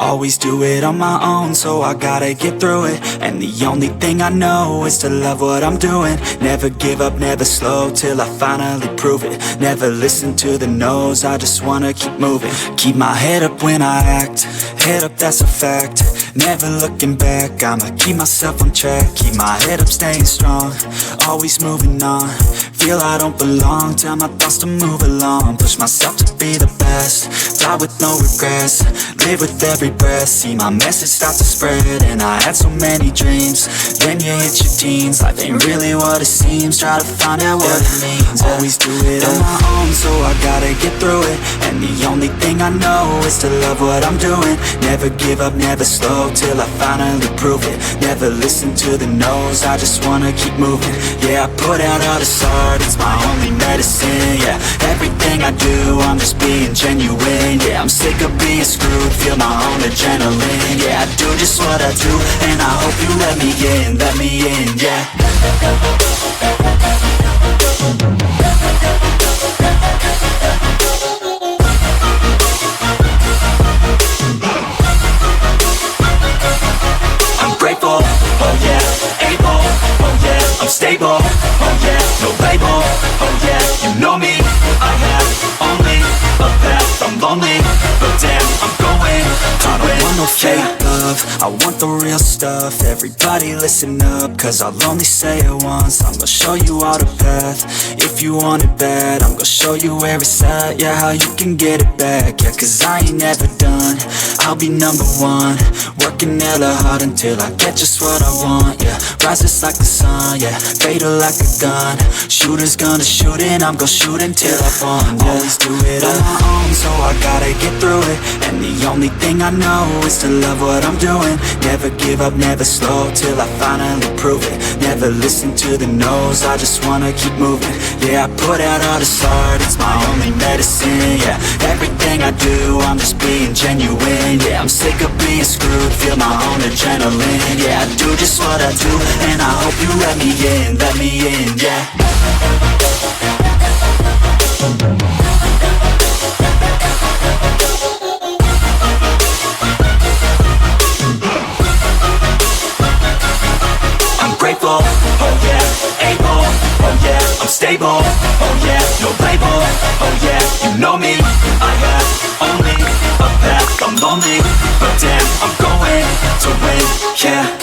Always do it on my own, so I gotta get through it. And the only thing I know is to love what I'm doing. Never give up, never slow, till I finally prove it. Never listen to the no's, I just wanna keep moving. Keep my head up when I act, head up, that's a fact. Never looking back, I'ma keep myself on track. Keep my head up, staying strong, always moving on. Feel I don't belong, tell my thoughts to move along. Push myself to be the best, die with no regrets. Live with every breath, see my message start to spread. And I had so many dreams, then you hit your teens. Life ain't really what it seems, try to find out what it means. Always do it on my own, so I gotta get through it. And the only thing I know is to love what I'm doing. Never give up, never slow, till I finally prove it. Never listen to the no's, I just wanna keep moving. Yeah, I put out all this art, it's my only medicine. Yeah, everything I do, I'm just being genuine. Yeah, I'm sick of being screwed, feel my own adrenaline. Yeah, I do just what I do, and I hope you let me in, yeah. I'm grateful, oh yeah, able, oh yeah, I'm stable, oh yeah, no label, oh yeah, you know me, I have only a path, I'm lonely, but damn, I'm going to win. I don't want no fake love, I want the real stuff. Everybody listen up, cause I'll only say it once. I'm gonna show you all the path, if you want it bad. I'm gonna show you where it's at, yeah, how you can get it back. Yeah, cause I ain't never done, I'll be number one. Working hella hard until I get just what I want, yeah. Rises like the sun, yeah, fatal like a gun. Shooters gonna shoot and I'm gonna shoot until I won, yeah. Always do it on my own, so I gotta get through it. And the only thing I know is to love what I'm doing. Never give up, never slow, till I finally prove it. Never listen to the no's, I just wanna keep moving. Yeah, I put out all this art, it's my only medicine. Yeah, everything I do, I'm just being genuine. Yeah, I'm sick of being screwed, feel my own adrenaline. Yeah, I do just what I do, and I hope you let me in, yeah. Grateful, oh yeah, able, oh yeah, I'm stable, oh yeah, no label, oh yeah, you know me, I have only a path, I'm lonely, but damn, I'm going to win, yeah.